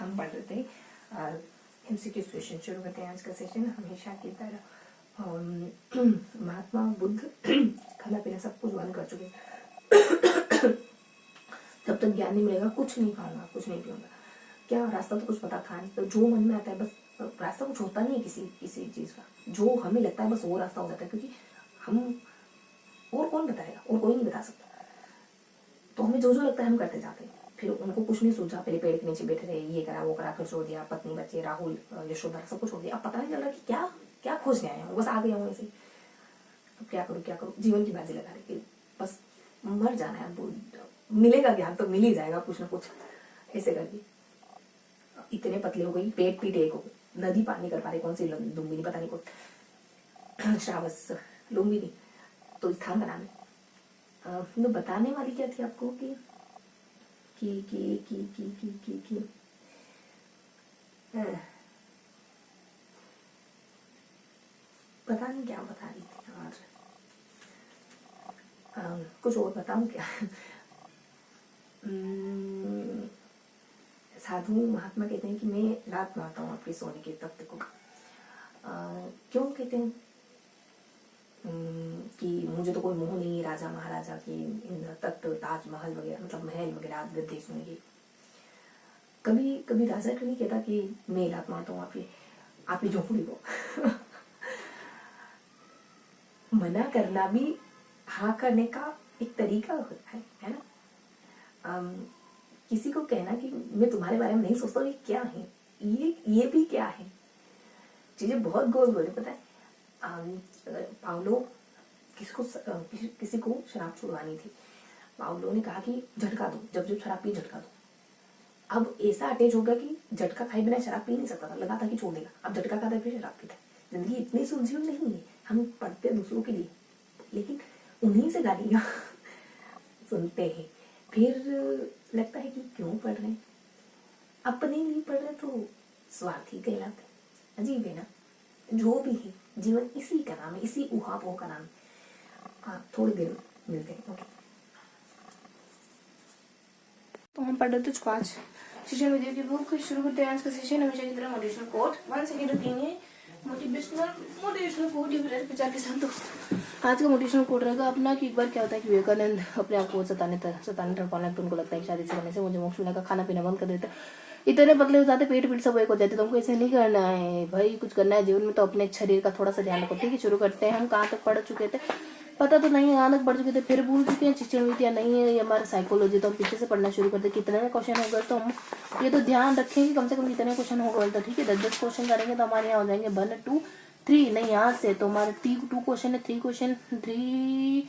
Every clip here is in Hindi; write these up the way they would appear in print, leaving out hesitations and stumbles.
हम पढ़ रहे थे MCQ क्वेश्चन। शुरू करते हैं आज का सेशन। हमेशा की तरह महात्मा बुद्ध खाना पीना सब कुछ बंद कर चुके। तब तक ज्ञान नहीं मिलेगा, कुछ नहीं खाऊंगा, कुछ नहीं पीऊंगा। क्या रास्ता तो कुछ पता था नहीं, तो जो मन में आता है बस, रास्ता कुछ होता नहीं है किसी चीज का, जो हमें लगता है बस वो रास्ता हो जाता है, क्योंकि हम, और कौन बताएगा, और कोई नहीं बता सकता। तो हमें जो जो लगता है हम करते जाते हैं। फिर उनको कुछ नहीं सूझा, पहले पेड़ के नीचे बैठे रहे, ये करा वो करा, फिर छोड़ दिया, पत्नी बच्चे राहुल यशोदा सब कुछ छोड़ दिया। अब पता नहीं चल रहा कि क्या क्या खोज आए हूँ, बस आ गया हूँ ऐसे। अब क्या करूँ, जीवन की बाजी लगा रही, बस मर जाना है। मिलेगा ज्ञान तो मिल ही जाएगा कुछ ना कुछ, ऐसे करके इतने पतले हो गई, पेट पीट एक हो गई, नदी पार नहीं कर पा रही, कौन सी लुम्बिनी पता नहीं कौन श्रावस लुम्बिनी। तो स्थान बनाने मैं बताने वाली क्या थी आपको कि पता नहीं क्या बता रही थी, और कुछ और बताऊं क्या। साधु महात्मा कहते हैं कि मैं रात मारता हूँ आपके सोने के तख्त को। क्यों कहते हैं कि मुझे तो कोई मोह नहीं राजा महाराजा की तख्त ताजमहल वगैरह, मतलब महल वगैरह गद्दे सोने की। कभी कभी राजा क्यों नहीं कहता कि मैं रात मारता हूँ आपकी झोपड़ी को। मना करना भी हाँ करने का एक तरीका होता है ना। किसी को कहना कि मैं तुम्हारे बारे में नहीं सोचता, ये क्या है, ये भी क्या है, चीजें बहुत गोल गोल है, पता है। पाउलो किसी को शराब छुड़वानी थी। पाउलो ने कहा कि झटका दो, जब शराब पी झटका दो। अब ऐसा अटैच हो गया कि झटका खाए बिना शराब पी नहीं सकता था, लगा था कि छोड़ देगा, अब झटका खाता है फिर शराब पीता है। जिंदगी इतनी सुलझी नहीं है, हम पढ़ते दूसरों के लिए, लेकिन उन्हीं से गालियां सुनते हैं। फिर लगता है कि क्यों पढ़ रहे हैं, अपने नहीं पढ़ रहे तो स्वार्थी कहलाते। अजीब है ना। जो भी है जीवन इसी का नाम है, इसी उहापोह का नाम है। थोड़ी देर मिलते हैं। ओके। तो हम पढ़ रहे थे 5 सेशन विद्या की बुक। शुरू करते हैं आज का सेशन। हमेशा की तरह मोटिवेशनल कोट 1 सेकंड रखेंगे। मोटिवेशनल कोट ये फिर विचार के साथ। तो आज का मोटिवेशनल कोट रहेगा अपना कि एक बार क्या होता है कि विवेकानंद अपने आप को सताने तड़पाने लगता, उनको लगता है कि शादी से करने से मुझे मोक्ष मिलेगा, खाना पीना बंद कर देते, इतने पतले हो जाते, पेट पीट सब एक हो जाते। तुमको ऐसे नहीं करना है भाई, कुछ करना है जीवन में तो अपने शरीर का थोड़ा सा ध्यान रखो। ठीक है, शुरू करते हैं। हम कहाँ तक पढ़ चुके थे पता तो नहीं, कहाँ तक पढ़ चुके थे, फिर भूल चुके हैं। शिक्षण विद्या नहीं है ये हमारा साइकोलॉजी, तो हम पीछे से पढ़ना शुरू करते। कितने क्वेश्चन हो गए तो हम ये तो ध्यान रखेंगे कम से कम कितने क्वेश्चन हो गए। तो ठीक है, 10 क्वेश्चन करेंगे तो हमारे यहाँ हो जाएंगे 1 2 3 नहीं, यहाँ से तो हमारे 2 क्वेश्चन है, 3 क्वेश्चन 3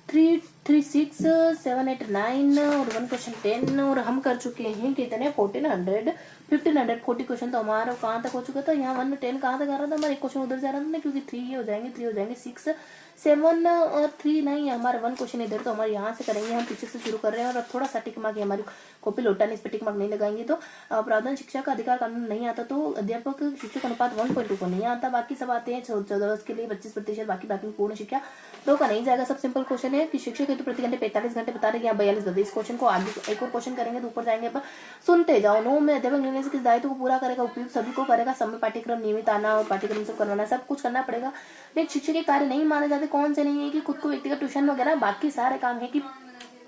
6 7 8 9 और 1 क्वेश्चन 10। और हम कर चुके हैं कितने 1540 क्वेश्चन। तो हमारा कहाँ तक हो चुका था, यहाँ 1 10 कहाँ तक आ रहा था हमारा, एक क्वेश्चन उधर जा रहा था ना, क्योंकि 3 ये हो जाएंगे, 3 हो जाएंगे 6 7 और 3 नहीं, हमारा 1 क्वेश्चन इधर। तो हमारे यहाँ से करेंगे, हम पीछे से शुरू कर रहे हैं। और अब थोड़ा सा टिक मार्क, हमारी कॉपी लौटाने, इस पर टिक मार्क नहीं लगाएंगे। तो प्रावधान शिक्षा का अधिकार कानून नहीं आता, तो अध्यापक शिक्षक अनुपात 1.2 को नहीं आता। बाकी सब आते हैं 14 वर्ष के लिए 25%, बाकी पूर्ण शिक्षा 2 का नहीं जाएगा। सब सिंपल क्वेश्चन है कि शिक्षक हेतु प्रति घंटे 45 घंटे बता रहे हैं, यहाँ 42 बता। इस क्वेश्चन को आगे एक और क्वेश्चन करेंगे तो ऊपर जाएंगे। पर सुनते जाओ। 9 में अध्यापक निर्णय से किस दायित्व को पूरा करेगा, उपयुक्त सभी को करेगा, समय पाठ्यक्रम नियमित आना और पाठ्यक्रम सब करवाना, सब कुछ करना पड़ेगा। लेकिन शिक्षक के कार्य नहीं माने जाते, कौन से नहीं है कि खुद को व्यक्तिगत ट्यूशन वगैरह, बाकी सारे काम है कि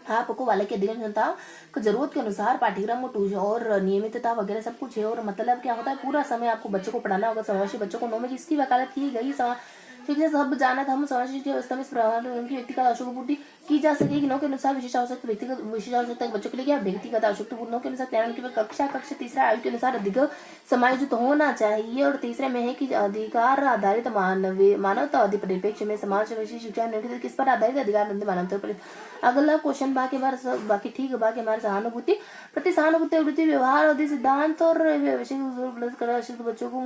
आपको वाले की अधिगम क्षमता को जरूरत के अनुसार पाठ्यक्रम और नियमितता वगैरह सब कुछ है। और मतलब क्या होता है, पूरा समय आपको बच्चों को पढ़ाना होगा। समावेशी बच्चों को 9 में किसकी वकालत की गई, सब जाना था। हम समावेशी व्यवस्था में इस प्रकार उनकी व्यक्तिगत आवश्यकता पूर्ति की जा सकेगी। 9 के अनुसार विशेष आवश्यकता बच्चों के लिए क्या व्यक्तिगत आवश्यकता 9 के अनुसार ज्ञान की कक्षा तीसरा आयु के अनुसार अधिक समायोजित होना चाहिए। और तीसरे में है कि अधिकार आधारित मानवतावादी परिप्रेक्ष्य में समाज शिक्षा किस पर आधारित अधिकार मानवता पर। अगला क्वेश्चन बाकी ठीक है। बाकी हमारे सहानुभूति प्रति सहानुभूति वृत्ति व्यवहार आदि सिद्धांत और बच्चों को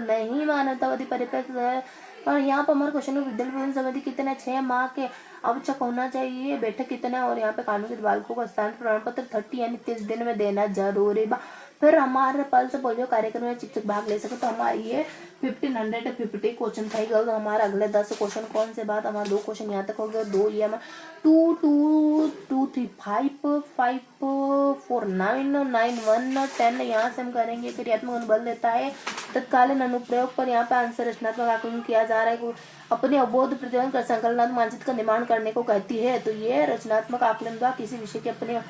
नहीं मानवतावादी परिप्रेक्ष्य। और यहाँ पर हमारे क्वेश्चन विद्यालय संबंधी कितने 6 माह के आवश्यक होना चाहिए, बैठक कितना। और यहाँ पे कानून के बालकों का स्थान प्रमाण पत्र 30 यानी 30 दिन में देना जरूरी बा। फिर हमारे पल्स पोलियो कार्यक्रम में शिक्षक भाग ले सके। तो हमारे ये 1550 क्वेश्चन था। तो हमारा अगले 10 क्वेश्चन कौन से बात, हमारे 2 क्वेश्चन यहाँ तक हो गए। 2 ये हमारा 2 2 2 3 5 5 4 9 9 1 10 यहाँ से हम करेंगे। क्रियात्मक अनुबल देता है तत्कालीन अनुप्रयोग पर। यहाँ पे आंसर रचनात्मक आकलन किया जा रहा है। अपने अवबोध प्रतिबंध कर संकलनात्मक मानचित्र का निर्माण करने को कहती है। तो ये रचनात्मक आकलन द्वारा किसी विषय के अपने।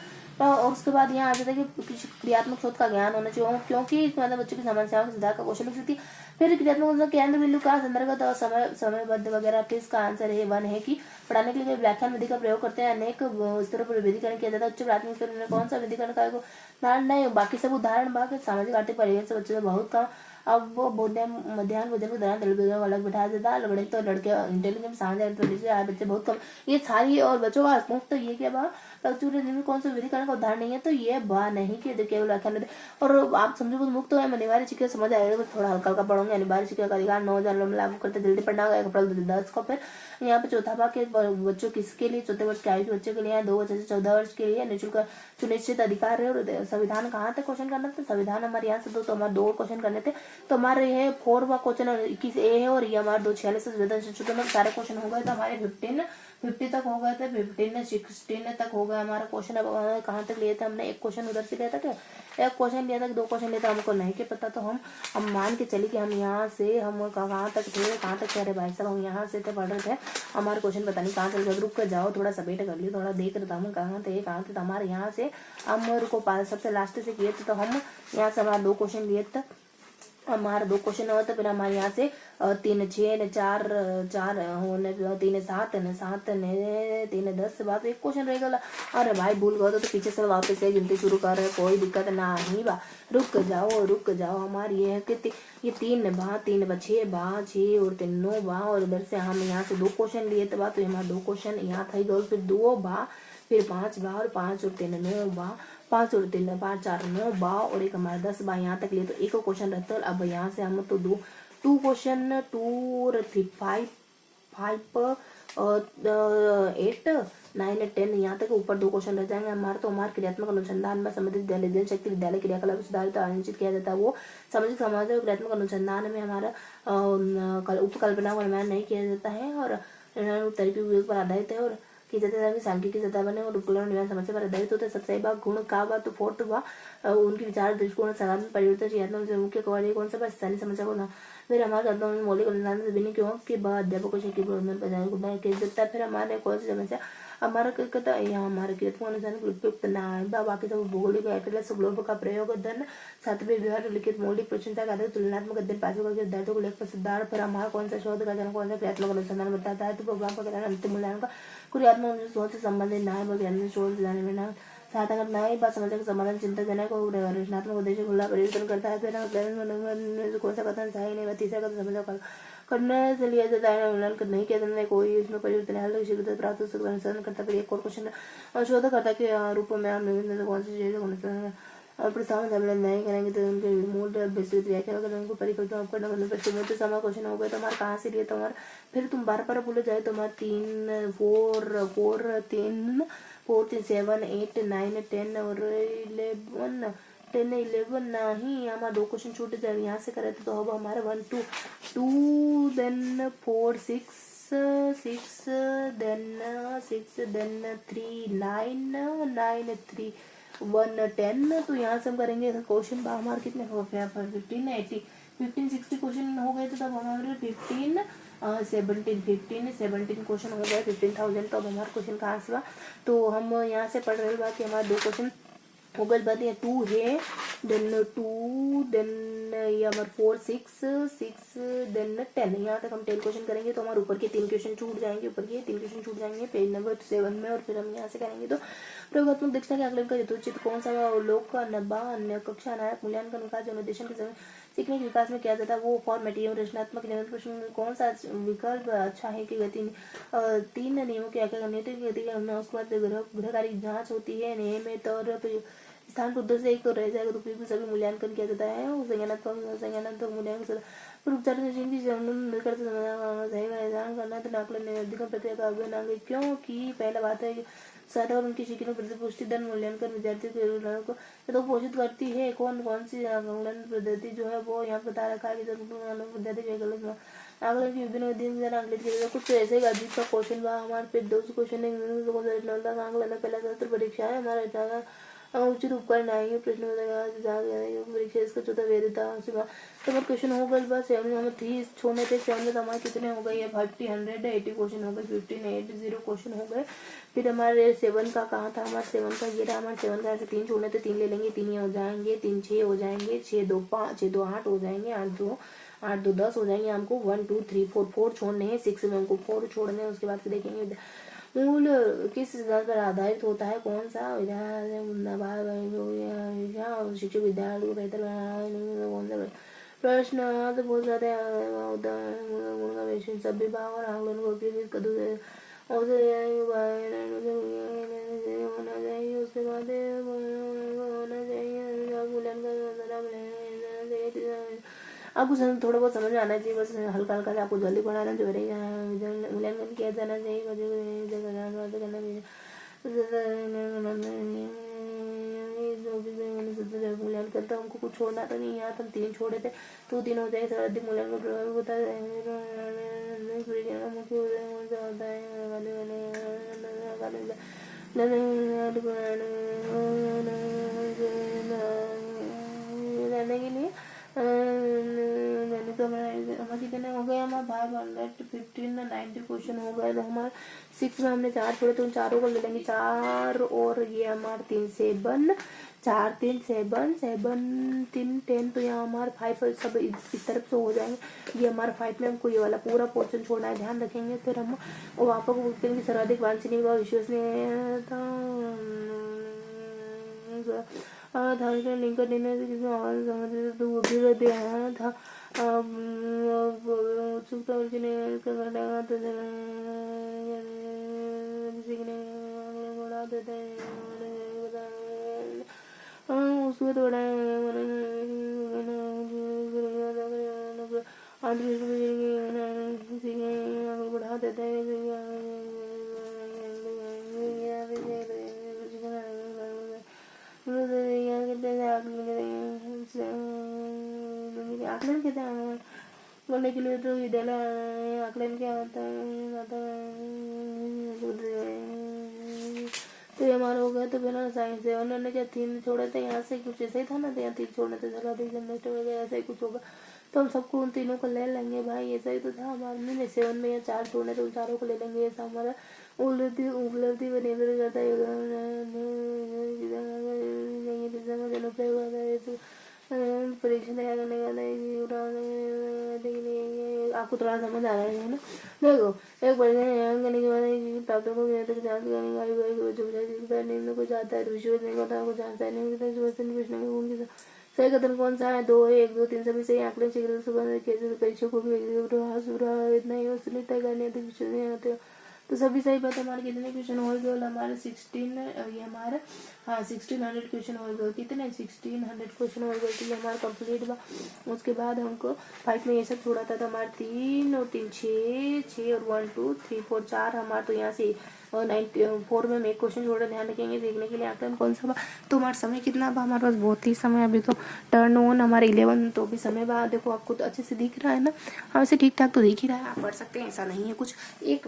और उसके बाद यहाँ आ जाता है कि क्रियात्मक शोध का ज्ञान होना चाहिए, क्योंकि इसमें मतलब बच्चों की समस्याओं के सुधार का कौशल विकसित है। फिर क्रियात्मक केंद्र बिंदु का संदर्भ और समयबद्ध वगैरह। फिर इसका आंसर है 1 है कि पढ़ाने के लिए व्याख्यान विधि का प्रयोग करते हैं। अनेक स्तरों पर विधिकरण किया जाता है। उच्च प्राथमिक स्तर में कौन सा विधिकरण का नहीं, बाकी सब उदाहरण बाकी सामाजिक आर्थिक परिवेश से बच्चों से बहुत कम। अब वो मध्याह्न भोजन के दौरान दल अलग बैठाया जाता है। लड़के तो लड़के इंटेलिजेंट सामाजिक बच्चे बहुत कम। ये सारी और बच्चों का मुफ्त। तो ये क्या बा कौन सा विधिकरण का उदाहरण नहीं है। तो ये बा नहीं कि केवल व्याख्यान। और आप समझो मुक्त है अनिवार्य चिकित्सा समझ आएगा। थोड़ा हल्का हल्का पढ़ोगे। अनिवार्य चिकित्सा का अधिकार 9 हजार लागू करते जल्दी पढ़ना होगा। 10 को फिर यहाँ पे चौथा भाग के बच्चों किसके लिए, चौथे वर्ष के आयु के बच्चों के लिए, 2 वर्ष से 14 वर्ष के लिए निःशुल्क सुनिश्चित अधिकार है। और संविधान कहाँ तक क्वेश्चन करना था, संविधान हमारे यहाँ से तो हमारे 2 क्वेश्चन करने थे। तो हमारे ये 4वां क्वेश्चन 21A है और ये हमारे 246 से संविधान संशोधन में सारे क्वेश्चन हो गए। तो हमारे 50 तक हो गए थे। 15 16 तक हो गया हमारा क्वेश्चन। अब कहाँ तक लिए थे हमने, एक क्वेश्चन उधर से लिया था क्या, एक क्वेश्चन लिया था, 2 क्वेश्चन लिया था, हमको नहीं के पता। तो हम मान के चलिए कि हम यहाँ से हम कहाँ तक थे, कहाँ तक थे। अरे भाई साहब हम यहाँ से थे पढ़ रहे थे। हमारे क्वेश्चन पता नहीं कहाँ चल गए। रुक कर जाओ, थोड़ा सपेट कर लियो, थोड़ा देख रहे थे हम कहाँ थे। तो हमारे यहाँ से हम रुको सबसे लास्ट से किए थे। तो हम यहाँ से हमारे 2 क्वेश्चन लिए थे। हमारा 2 क्वेश्चन हुआ था। फिर हमारे यहाँ से 3 6 4 4 होने 3 7 7 3 10 बात 1 क्वेश्चन रहेगा। अरे भाई भूल गए तो पीछे से वापस से गिनती शुरू कर रहे, कोई दिक्कत ना ही बा। रुक जाओ। हमारी ये है कि ये 3 बा 6 बा 6 और 3 9 बा। और इधर से हम यहाँ से 2 क्वेश्चन लिए थे बा। तो हमारा 2 क्वेश्चन यहाँ था ही। फिर 2 बा, फिर 5 बा और 5 और 3 9 बा, 5 और 3 5 4 9 बा और एक हमारा 10 बा। यहाँ तक लिए तो 1 क्वेश्चन रहता है। अब यहाँ से हम तो 2 क्वेश्चन 2 और 3 5 8 9 10 यहाँ तक ऊपर 2 क्वेश्चन रह जाएंगे हमारे। तो हमारे क्रियात्मक अनुसंधान में संबंधित विद्यालय जल शक्ति विद्यालय क्रियाकलाप सुधारित आयोजित किया जाता है। वो सामाजिक समाज और क्रियात्मक अनुसंधान में हमारा उपकल्पना को निर्माण नहीं किया जाता है और तरक्की उपयोग पर आधारित है और की जाता है। सांख्यिकी सतह बने और उपकरण निर्माण समस्या पर आधारित होते हैं। सबसे भाग गुण का बात तो 4th बा उनकी विचार दृष्टिकोण सकारात्मक परिवर्तन क्रियात्मक मुख्य कार्य कौन सा स्थानीय समस्या को ना। फिर हमारे अध्ययन में मौलिक अनुसंधान से भिन्न क्यों के बाद अध्यापकों से फिर हमारे कौन सी समस्या हमारा कहता है यहाँ हमारे क्रियात्मक अनुसंधान उपयुक्त ना है। बाकी सब भौगोलिक एटलस ग्लोब का प्रयोग अध्ययन 7वें व्यवहार लिखित मौलिक प्रशंसा का आधार तुलनात्मक अध्ययन 5वें के विद्यार्थियों को लेख पर सुधार। फिर हमारा कौन सा शोध का जन कौन सा क्रियात्मक अनुसंधान बताता है। तो प्रोग्राम का अंतिम मूल्यांकन का क्रियात्मक शोध से संबंधित ना है बल्कि शोध जाने में ना सहायता करना है। बात समस्या का समाधान चिंताजनक और रचनात्मक उद्देश्य खुला परिवर्तन करता है। फिर कौन सा कथन सही नहीं, तीसरा कथन समस्या करने से लिया जाता है मूल्यांकन नहीं किया जाता है कोई इसमें परिवर्तन है शीघ्रता प्राप्त हो सकता अनुसरण करता। फिर एक और क्वेश्चन शोधकर्ता के रूप में हम विभिन्न कौन सी चीजें प्रस्ताव सम्मेलन नहीं करेंगे तो उनके मूल विस्तृत व्याख्या अगर उनको परिकल्पना उपकरण तो समय क्वेश्चन हो गया। तो हमारे कहाँ से लिए तुम्हारे फिर तुम बार बोले जाए तो हमारे 3 4 4 3 7 8 9 10 और 11 10 11 नहीं हमारा 2 क्वेश्चन छूटे जाए यहाँ से करे तो अब हमारे 1 2 2 देन 4 6 देन 3 9 3 1 10। तो यहाँ से हम करेंगे क्वेश्चन हमारे कितने हो गया 15 80 15 60 क्वेश्चन हो गए थे तब हमारे 17 क्वेश्चन हो गए 15,000। तो अब हमारे क्वेश्चन कहाँ से हुआ तो हम यहाँ से पढ़ रहे बात हमारे 2 क्वेश्चन हो गए। बात ये 2 है देन 2 देन ये हमारे 4 6 देन 10 यहाँ तक हम 10 क्वेश्चन करेंगे। तो हमारे ऊपर के 3 क्वेश्चन छूट जाएंगे, ऊपर के 3 क्वेश्चन छूट जाएंगे पेज नंबर 7 में। और फिर हम यहाँ से करेंगे तो प्रयोगात्मक दक्षता के आकलन का यथोचित कौन सा लोक का नब्बा अन्य कक्षा नायक मूल्यांकन विकास जो निर्देशन के समय सीखने के विकास में किया जाता है वो फॉर्मेटिव एवं रचनात्मक नियमित प्रश्न कौन सा विकल्प अच्छा है कि गति 3 नियमों की व्याख्या करनी होती है गति उसके बाद गृहकारी जांच होती है नियमित और स्थान पर उधर से एक रह जाएगा तो फिर सभी मूल्यांकन किया जाता है संज्ञानात्मक मूल्यांकन पर उपचार करना तो आकलन प्रक्रिया का क्योंकि पहला बात है सर और उनकी शिक्षण प्रतिपुष्टि धन मूल्यांकन विद्यार्थियों को तो घोषित करती है। कौन कौन सी आकलन पद्धति जो है वो यहाँ बता रखा है कि विद्यार्थी आकलन की विभिन्न विधियों से आकलित किया। कुछ ऐसे अजीब का क्वेश्चन बा हमारे पे 2 क्वेश्चन आकलन पहला सत्र परीक्षा है हमारा उचित उपकरण आएंगे प्रश्न परीक्षा इसका चौथा वेदिता तो क्वेश्चन हो गए बस हमें 30 छोड़ने थे 7 में हमारे कितने हो गए ये 50 100 80 क्वेश्चन हो गए 15 80 क्वेश्चन हो गए। फिर हमारे 7 का कहाँ था हमारे 7 का ये रहा हमारे 7 का ऐसे 3 छोड़ने थे 3 ले लेंगे 3 हो जाएंगे 3 6 हो जाएंगे 6 2 5 6 2 8 हो जाएंगे 8 2 10 हो जाएंगे। हमको 1 2 3 4 छोड़ने हैं 6 में हमको 4 छोड़ने हैं। उसके बाद से देखेंगे मूल किस सिद्धांत पर आधारित होता है कौन सा शिक्षक विद्यार्थी को बेहतर कौन सा प्रश्न तो बहुत ज्यादा सभ्य भाव और आंकलन को उपयोग होना चाहिए। उसके बाद होना चाहिए आपको थोड़ा बहुत समझ में आना चाहिए बस हल्का हल्का से आपको जल्दी पढ़ाना जो मूल्यांकन किया जाना चाहिए करना चाहिए मूल्यांकन तो हमको कुछ छोड़ना तो नहीं यार हम 3 छोड़े थे तो 3 हो जाएगा सर्वाधिक मूल्यांकन प्रभावी होता है के लिए हमारे कितने हो गए हमारे 515 90 क्वेश्चन हो गए। तो हमारे 6 में हमने 4 छोड़े तो उन चारों को ले लेंगे 4 और ये हमारे 3 7 4 3 7 7 3 10 तो यहाँ हमारे 5 सब इस तरफ से हो जाएंगे। ये हमारे 5 में हमको ये वाला पूरा पोर्शन छोड़ना है ध्यान रखेंगे। फिर हम वापस को बोलते हैं कि सर्वाधिक वांछनीय व विश्वसनीय लिंकर देने से किसी और समझ तो वो भी रहते हैं था उत्सुकता करने तो सीखने बढ़ा देते हैं उसको थोड़ा बढ़ा देते हैं आकलन कहते हैं बोलने के लिए तो विद्यालय आकलन क्या होता है तो ये हमारा हो गया। तो पहला साइंस है उन्होंने क्या 3 छोड़े थे यहाँ से कुछ ऐसा ही था ना तो यहाँ 3 छोड़े थे सर्वाधिक सेमेस्टर वगैरह ऐसा ही कुछ होगा तो हम सबको उन तीनों को ले लेंगे भाई ऐसा ही तो था हमारे में 7 में या 4 छोड़ने तो उन चारों को ले लेंगे। ऐसा हमारा उपलब्धि पर निर्भर करता है परीक्षा तैयार करने का आपको थोड़ा समझ आ रहा है ना। देखो एक परीक्षा करने के बाद प्राप्त को जांच करने को जाता है विश्व नहीं होता को जानता है नहीं प्रश्न सही कथन कौन सा है 2 है 1 2 3 सभी सही आंकड़े परीक्षा को भी इतना ही तय करने विश्व नहीं होते तो सभी सही बात हमारे कितने क्वेश्चन हो गए हमारे 16 ये हमारे 1600 क्वेश्चन हो गए कितने 1600 क्वेश्चन हो गए तो ये हमारा कंप्लीट हुआ। उसके बाद हमको 5 में ये सब छोड़ा था तो हमारे 3 और 3 6 और 1 2 3 4 4 हमारे तो यहाँ से और 94 में एक क्वेश्चन छोड़ा ध्यान रखेंगे देखने के लिए आंकलन कौन सा तो हमारा समय कितना बा हमारे पास बहुत ही समय अभी तो टर्न ऑन हमारे 11 तो भी समय बा देखो आपको तो अच्छे से दिख रहा है ना हाँ वैसे ठीक ठाक तो दिख ही रहा है आप पढ़ सकते हैं ऐसा नहीं है कुछ 1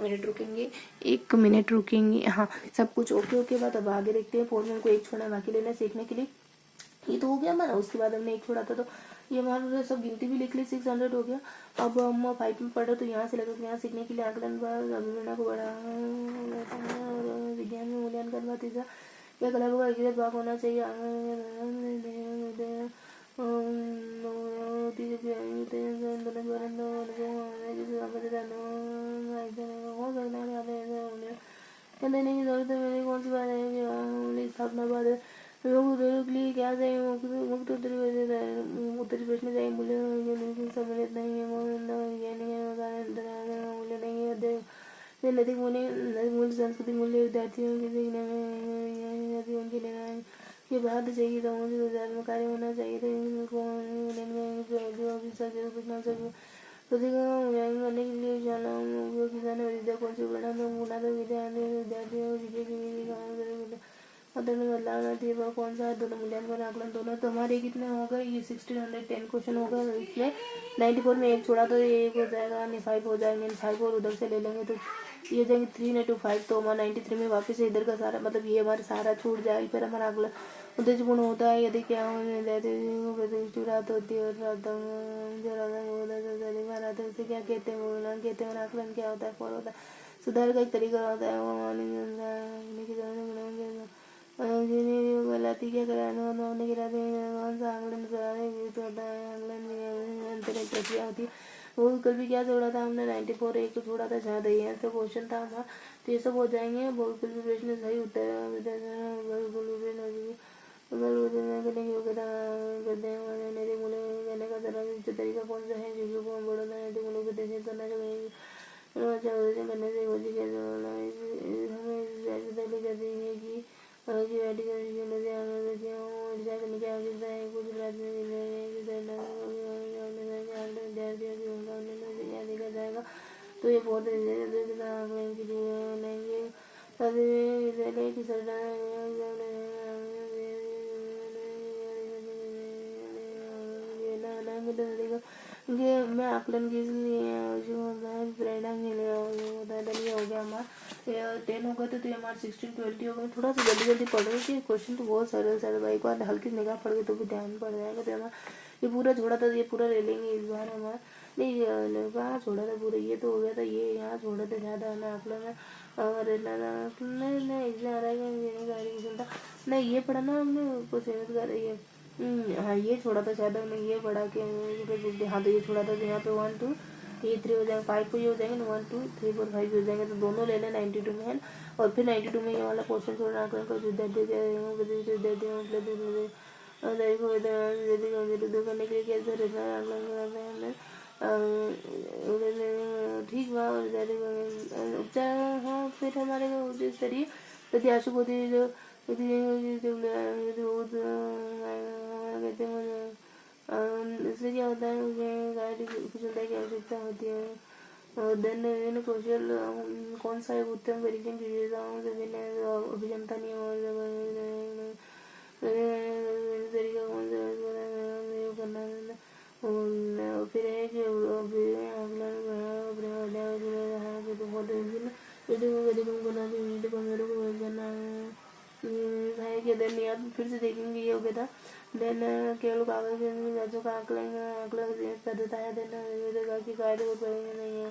मिनट रुकेंगे हाँ सब कुछ ओके बाद अब आगे देखते हैं 4 में हमको 1 छोड़ना बाकी लेना सीखने के लिए ये तो हो गया हमारा। उसके बाद हमने 1 छोड़ा था तो ये हमारा सब गिनती भी लिख ली 600 हो गया। अब हम 5 में पढ़े तो यहाँ से लगे यहाँ सीखने के लिए आकलन अभिप्रेरणा को बढ़ा विज्ञान में मूल्यांकन तीसरा यह कला का भाग होना चाहिए नहीं जरूरत है कौन सी बात है स्थापना बाद के लिए क्या चाहिए मुक्त उत्तरी प्रश्न चाहिए मूल्य सम्मिलित नहीं है मूल्य नहीं है नैतिक मूल्य सांस्कृतिक मूल्य विद्यार्थियों के सीखने में उनके लेना है ये बात चाहिए सामूहिक कार्य होना चाहिए प्रतिक्रिया मूल्यांकन करने के लिए जाना उपयोग किसान विद्या कौन से परिणाम गुना तो विद्यार्थियों में बदलाव आती है वह कौन सा है। दोनों मूल्यांकन आकलन दोनों तो हमारे कितने हो गए, ये 1610 क्वेश्चन होगा। इसमें 94 में एक छोड़ा तो ये एक हो जाएगा, 5 हो जाएंगे, 5 और उधर से ले लेंगे तो ये जाएंगे 3 ने 2 5, तो हमारा 93 में वापस से इधर का सारा मतलब ये हमारा सारा छूट जाएगा। फिर हमारा अगला उद्देश्यपूर्ण होता है यदि क्या उसे क्या कहते हैं, कहते हैं आकलन क्या होता है, फॉर होता है सुधार का एक तरीका होता है गलती क्या कराना होने के कौन सा आंकलन होता है, आंकलन प्रक्रिया होती है। वो कल भी क्या छोड़ा था हमने 94 एक तो छोड़ा था, जहाँ दही ऐसा क्वेश्चन था हमारा, तो ये सब हो जाएंगे। बहुविकल्प भी प्रश्न सही उत्तर तरीका कौन सा है जीविका को बढ़ाना है, तो लोग करना चाहिए करने से हमें कहते हैं कि करने की आवश्यकता है। कुछ देखा जाएगा तो ये बहुत विद्यालय की ये मैं आकलन के लिए जो होता है प्रेरणा के लिए होता है। ये हो गया हमारा 10 होगा तो ये हमारा 16 20 होगा। थोड़ा सा जल्दी जल्दी पढ़ रहे कि क्वेश्चन तो बहुत सारे सारे भाई को हल्की निगाह पड़ गई तो भी ध्यान पड़ जाएगा। तो हमारा ये पूरा छोड़ा था, ये पूरा ले लेंगे इस बार हमारा। नहीं कहाँ छोड़ा था पूरा, ये तो हो गया था, ये यहाँ छोड़ा था ज़्यादा है ना आकलन में। और नहीं एग्जाम आ रहा है नहीं ये पढ़ा ना हमने कुछ कर रही है। हाँ ये छोड़ा था शायद हमने, ये पढ़ा के हाँ तो ये छोड़ा था, तो यहाँ पे 1 2 ये 3 हो जाएगा, 5 को ये हो जाएंगे 1 2 3 4 5 हो जाएंगे। तो दोनों ले लें 92 में है। और फिर 92 में ये वाला क्वेश्चन छोड़ना आकलन का विद्यार्थी करने के लिए कैसे रहना ठीक हुआ। उपचार हाँ फिर हमारे स्तरीय प्रत्याशी को जो इससे क्या होता है कुशलता की आवश्यकता होती है। देन कौशल कौन सा है उत्तम परीक्षण की विशेषताओं से अभियंता नियम तरीका कौन सा करना फिर है कि फिर से देखेंगे ये हो गया था। देन केवल कागज राज्यों का आकलन पद्धति है। देन की कायदे को पढ़ेंगे नहीं है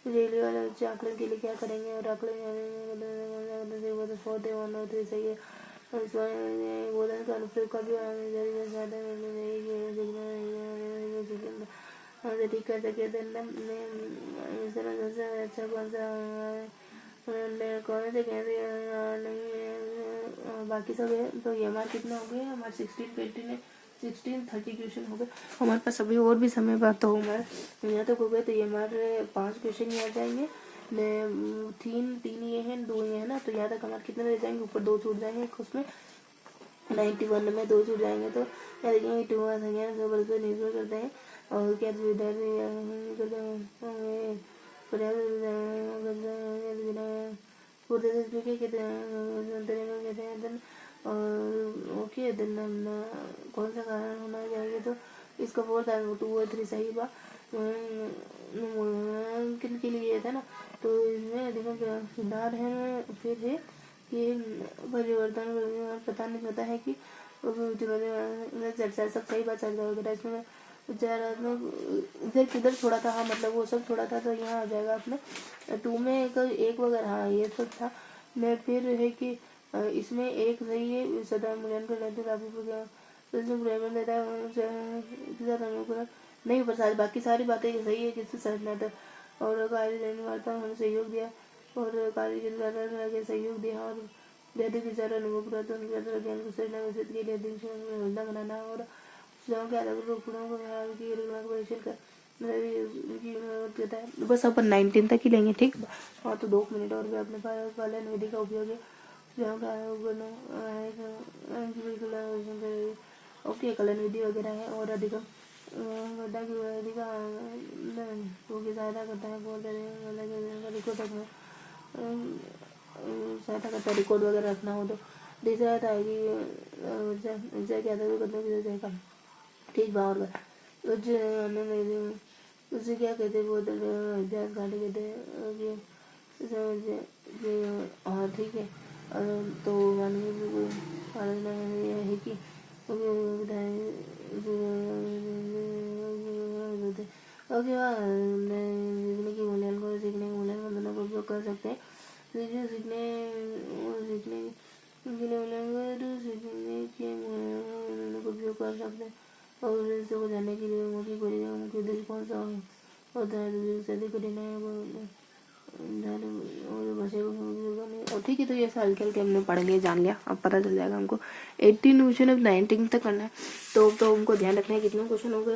रेलवे वाले बच्चे आकलन के लिए क्या करेंगे और आकलन सही है। बोधन का अनुप्रयोग का भी ठीक कर सके। अच्छा कौन सा कौन से कैसे बाकी सब है। तो ये हमारे कितने हो गए, हमारे 16 20 ने 16 30 क्वेश्चन हो गए हमारे पास। अभी और भी समय बात तो हमारे यहाँ तक हो गए। तो ये हमारे 5 क्वेश्चन यहाँ जाएंगे, 3 ये हैं 2 ये है ना। तो यहाँ तक हमारे कितने रह जाएंगे, ऊपर 2 छूट जाएंगे उसमें 91 में 2 छूट जाएंगे। तो क्या देखेंगे 2 पर निर्भर करते हैं। और क्या ओके देन कौन सा कारण होना चाहिए। तो इसका 4 था 2 और 3 सही बा किन के लिए था ना। तो इसमें देखो सुधार है। फिर है कि परिवर्तन पता नहीं पता है कि चर्चा सब सही बात चर्चा वगैरह। इसमें इधर किधर छोड़ा था, हाँ मतलब वो सब छोड़ा था। तो यहाँ आ जाएगा अपने 2 में एक वगैरह हाँ ये सब था। मैं फिर है कि इसमें एक सही है सदा मूल्यांकन नहीं पर बाकी सारी बातें सही है किससे समझना था। और कार्य देने वाला हमें सहयोग दिया और कार्य के सहयोग दिया और वैदिक विचार अनुभव ज्ञान को सृजना विकसित के लिए योजना बनाना और के अलग गुणों को परीक्षण कर बस अपन 19 तक ही लेंगे ठीक। हाँ तो 2 मिनट और भी अपने पास वाले विधि का उपयोग है ओके कलन विधि वगैरह है और अधिकम गड्ढा की अधिका की सहायता करता है, सहायता करता है रिकॉर्ड वगैरह रखना हो तो। तीसरा था कि क्या था कम ठीक भाव और उसे क्या कहते बहुत अभ्यास घाटे कहते हैं। हाँ ठीक है। तो मान लीजिए आलोचना यह है कि सीखने की मूल्यांकन और सीखने के मूल्यांकन दोनों का उपयोग कर सकते हैं। सीखने के मूल्यांकन का उपयोग कर सकते हैं और उद्देश्य को जानने के लिए मुख्य उद्देश्य कौन सा होता है, से अधिक कठिनाई और ठीक है। तो ये साल के हमने पढ़ लिया, जान लिया, अब पता चल जाएगा हमको 18 क्वेश्चन अब 19 तक करना है। तो हमको ध्यान रखना है कितने क्वेश्चन हो गए।